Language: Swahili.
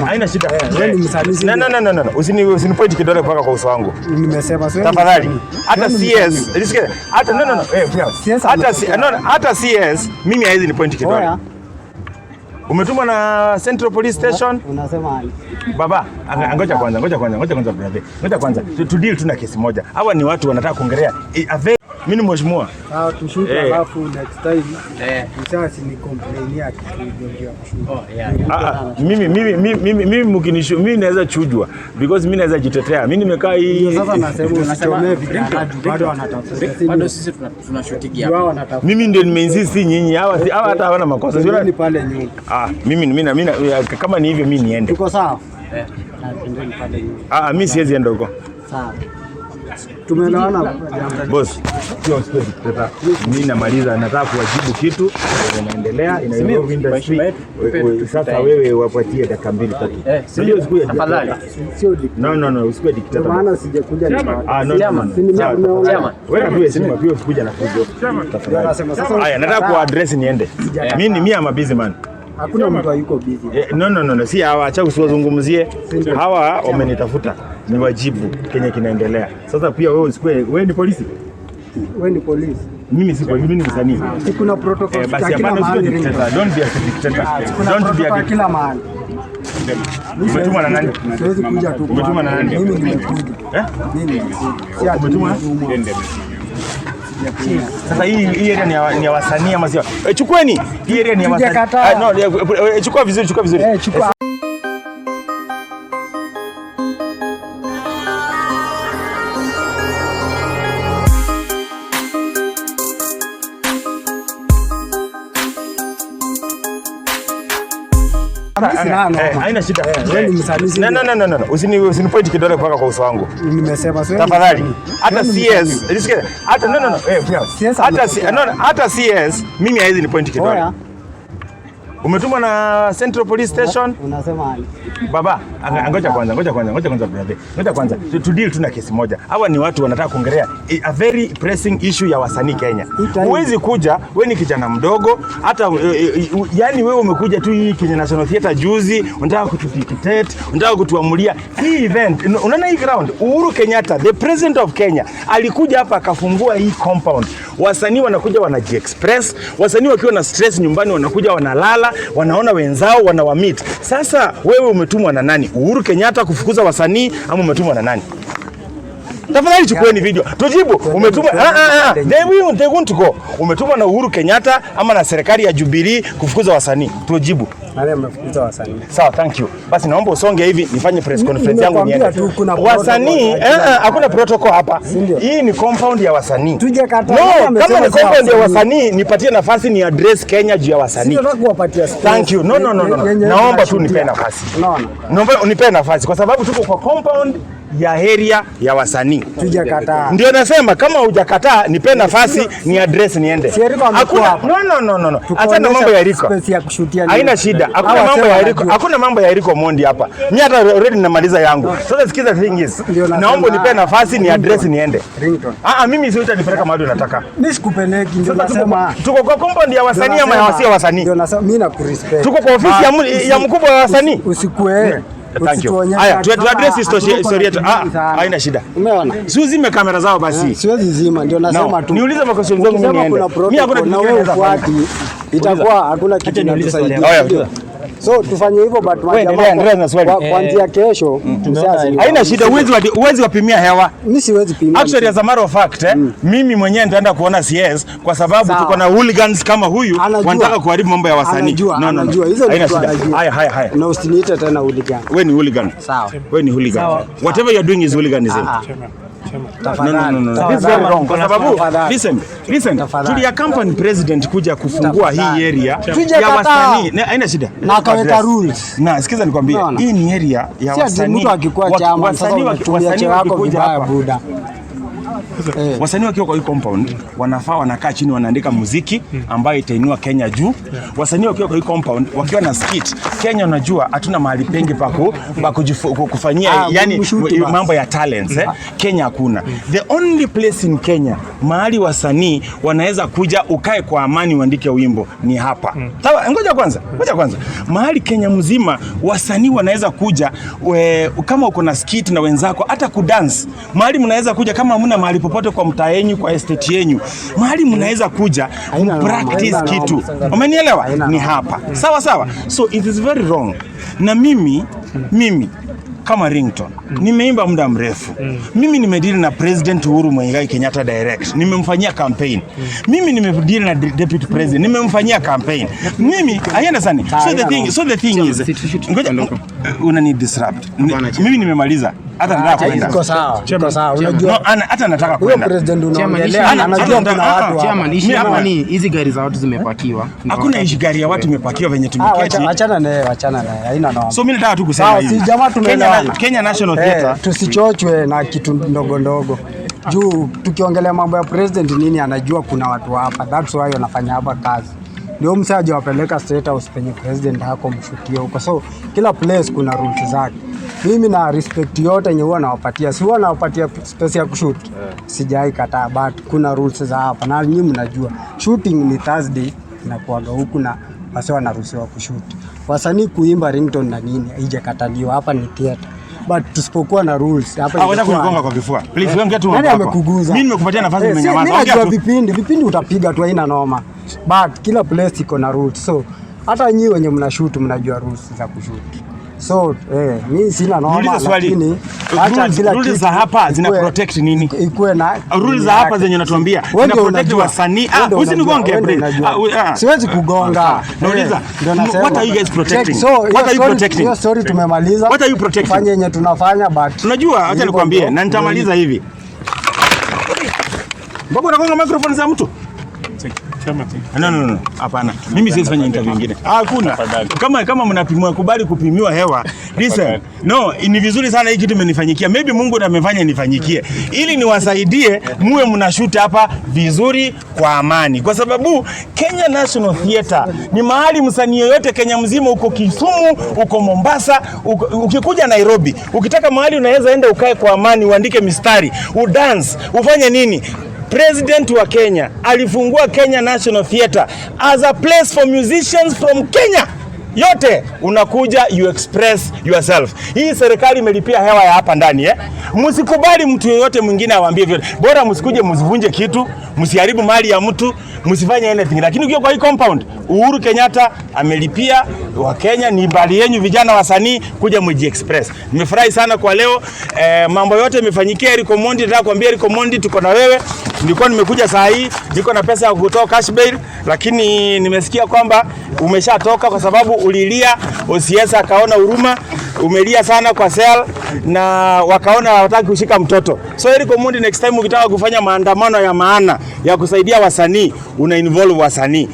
Haina shida. Wewe ni msanii. No. Usinipoint kidole mpaka kwa uso wangu. Nimesema sio. Tafadhali. Hata CS, nisikie. Hata no. Hata CS mimi haizi ni point kidole. Umetumwa na Central Police Station? Unasema aje? Baba, ngoja kwanza brother. Ngoja kwanza. To deal tuna kesi moja. Hawa ni watu wanataka kuongelea. Mimi ni mheshimiwa. Tushuke alafu next time. Msasi ni complain yake mimi mkinishu mimi naweza chujwa because mimi naweza jitetea. Mimi nimekaa hii. Sasa nasema vijana bado wanatafuta. Bado sisi tunashutikia hapa. Mimi ndio nimeinsist nyinyi. Hawa hata hawana makosa. Sio ni pale nyuma. Mimi kama ni hivyo mimi niende. Tuko sawa? Twendeni pale nyuma. Mimi siwezi enda huko. Sawa. Tumeelewana boss. Mimi namaliza, nataka kuwajibu kitu inaendelea Nairobi industry. Sasa wewe wapatie dakika 2-3. Sio siku ya tafadhali. Sio no usikue dikteta. Maana sijakuja no. Wewe tu heshima pia usikuja na fujo. Tafadhali. Haya, nataka kuaddress niende. Mimi am a busy man. Hakuna mtu yuko busy. No. Si hawa, acha usiwazungumzie. Hawa wamenitafuta ni wajibu Kenya kinaendelea. Sasa pia wewe usikue, wewe ni polisi? Wewe ni polisi. Mimi si polisi, mimi ni msanii. Kuna protocol basi kila mahali. Don't be a dictator. Don't be a kila mahali. Umetumwa na nani? Siwezi kuja tu. Umetumwa na nani? Mimi nimekuja. Mimi si umetumwa? Sasa hii area ni ya wasanii ama sio? Chukueni. Hii area ni ya wasanii. No, chukua vizuri. Chukua. Haina shida. Wewe ni msanii. No. Usinipoint kidole mpaka kwa uso wangu. Nimesema sio. Tafadhali. Hata CS, nisikie. Hata no. Hata CS mimi haizi ni point kidole. Umetumwa na Central Police Station? Unasema aje? Baba, ngoja kwanza brother. Ngoja kwanza. To deal tuna kesi moja. Hawa ni watu wanataka kuongelea a very pressing issue ya wasanii Kenya. Huwezi kuja, wewe ni kijana mdogo, hata yani wewe umekuja tu hii Kenya National Theatre juzi, unataka kutufikitate, unataka kutuamulia hii event. Unaona hii ground, Uhuru Kenyatta, the president of Kenya, alikuja hapa akafungua hii compound. Wasanii wanakuja wanajiexpress, wasanii wakiwa na stress nyumbani wanakuja wanalala, wanaona wenzao, wanawamit. Sasa wewe umetumwa na nani? Uhuru Kenyatta kufukuza wasanii ama umetumwa na nani? Tafadhali chukueni video. Tujibu. Umetumwa they want to go. Umetumwa na Uhuru Kenyatta ama na serikali ya Jubilee kufukuza wasanii? Tujibu. Nani amefukuza wasanii? Sawa, thank you. Basi naomba usonge hivi nifanye press conference yangu niende. Wasanii hakuna protocol hapa. Hii ni compound ya wasanii. Tujakataa. No, kama ni compound ya wasanii nipatie nafasi ni address Kenya juu ya wasanii. Sio kuwapatia space. Thank you. No. Naomba tu nipe nafasi. Naomba unipe nafasi kwa sababu tuko kwa compound ya area ya wasanii. Tujakataa. Ndio nasema kama hujakataa nipe nafasi ni address niende. Hakuna no. Acha na mambo ya Eriko. Haina shida. Hakuna mambo ya Eriko Mondi hapa. Mimi hata already ninamaliza yangu. Sasa sikiza thing is. Naomba nipe nafasi ni address niende. Ringtone. Mimi sio utanipeleka mahali unataka. Mimi sikupeleki ndio nasema. Tuko kwa compound ya wasanii ama ya wasanii? Ndio nasema mimi nakurespect. Tuko kwa ofisi ya mkubwa wa wasanii. Usikue. Thank you. Haya, tu address story yetu. Haina shida. Umeona? Siuzime kamera zao basi. Siwezi zima, ndio nasema tu. Niulize makosoni zangu mimi niende. Mimi hakuna kitu kinachofuata. Itakuwa hakuna kitu kinatusaidia. So tufanye hivyo but kuanzia kesho tushazi. Haina shida, uwezi wapimia hewa. Mimi siwezi pimia. Actually as a matter of fact, mimi mwenyewe nitaenda kuona CS kwa sababu tuko na hooligans kama huyu wanataka kuharibu mambo ya wasanii. Anajua hizo ni shida. Haya. Na usiniite tena hooligan. Wewe ni hooligan. Sawa. Wewe ni hooligan. Whatever you are doing is hooliganism. No. This is very wrong. Kwa sababu listen. Tulia company president kuja kufungua hii area ya wasanii. Haina shida. Na akaweka rules. Na sikiza nikwambie, hii ni area ya wasanii. Mtu akikuwa chama sasa unatumia cheo yako vibaya buda. Wasanii wakiwa kwa hii compound wanafaa wanakaa chini wanaandika muziki ambayo itainua Kenya juu. Wasanii wakiwa kwa hii compound wakiwa na skit, Kenya unajua hatuna mahali pengi pa kufanyia yani mambo ya talents Kenya hakuna. The only place in Kenya mahali wasanii wanaweza kuja ukae kwa amani uandike wimbo ni hapa. Sawa, ngoja kwanza. Mahali Kenya mzima wasanii wanaweza kuja kama uko na skit na wenzako hata kudance. Mahali mnaweza kuja kama hamna mahali popote kwa mtaa yenu kwa estate yenu. Mahali mnaweza kuja practice kitu. Umenielewa? Ni hapa. Sawa. So it is very wrong. Na mimi kama Ringtone nimeimba muda mrefu. Mimi nimedeal na President Uhuru Muigai Kenyatta direct. Nimemfanyia campaign. Mimi nimedeal na Deputy President. Nimemfanyia campaign. Mimi I understand. So the thing is unani disrupt. Mimi nimemaliza. Hata nataka kwenda. Iko sawa. Unajua hata nataka kwenda. President unaongelea anajua kuna watu chairman issue hapa ni hizi gari za watu zimepakiwa. Hakuna hizi gari ya watu imepakiwa venye tumeketi. Achana naye. Haina noma. So mimi nataka tu kusema hivi. Si jamaa tumeelewana. Kenya National Theatre tusichochwe na kitu ndogo. Juu tukiongelea mambo ya president nini anajua kuna watu hapa. That's why wanafanya hapa kazi. Ndio msaje wapeleka state house penye president hako mshukia huko. So kila place kuna rules zake. Mimi na respect yote yenye huwa nawapatia. Si huwa nawapatia space ya kushoot. Sijai kataa but kuna rules za hapa. Na nyinyi mnajua shooting ni Thursday inakuaga huku na wase wanaruhusiwa kushoot. Wasanii kuimba Ringtone na nini haijakataliwa, hapa ni theater. But tusipokuwa na rules hapa unataka kunigonga kwa kifua. Please wewe mtu nani amekuguza? Mimi nimekupatia nafasi umenyamaza. Ongea tu. Vipindi utapiga tu haina noma. But kila place iko na rules. So hata nyinyi wenye mnashoot mnajua rules za kushoot. So mimi sina noma lakini acha kila rules za hapa zina protect nini? Ikuwe na rules za hapa zenye unatuambia zina protect wasanii. Usinigonge siwezi kugonga. Nauliza what are you guys protecting? So what are you protecting? Hiyo story tumemaliza. What are you protecting? Fanya yenye tunafanya but unajua acha nikwambie na nitamaliza hivi. Mbona unagonga microphone za mtu? No. Hapana. Mimi siwezi fanya interview nyingine. Hakuna. Kama mnapimwa kubali kupimiwa hewa. Listen. No, ni vizuri sana hiki kitu imenifanyikia. Maybe Mungu ndiye amefanya nifanyikie. Ili niwasaidie muwe mnashuta hapa vizuri kwa amani. Kwa sababu Kenya National Theatre ni mahali msanii yoyote Kenya mzima uko Kisumu, uko Mombasa, ukikuja Nairobi, ukitaka mahali unaweza enda ukae kwa amani, uandike mistari, udance, ufanye nini? President wa Kenya alifungua Kenya National Theatre as a place for musicians from Kenya. Yote unakuja you express yourself. Hii serikali imelipia hewa ya hapa ndani Msikubali mtu yeyote mwingine awaambie vile. Bora msikuje msivunje kitu, msiharibu mali ya mtu, msifanye anything. Lakini ukiwa kwa hii compound, Uhuru Kenyatta amelipia wa Kenya, ni bali yenu vijana wasanii kuja mji express. Nimefurahi sana kwa leo. Mambo yote yamefanyikia Eric Omondi. Nataka kuambia Eric Omondi tuko na wewe. Nilikuwa nimekuja saa hii, niko na pesa ya kutoa cash bail, lakini nimesikia kwamba umeshatoka kwa sababu ulilia, OCS akaona huruma, umelia sana kwa cell na wakaona hawataki kushika mtoto. So Eric Omondi, next time ukitaka kufanya maandamano ya maana ya kusaidia wasanii, una involve wasanii.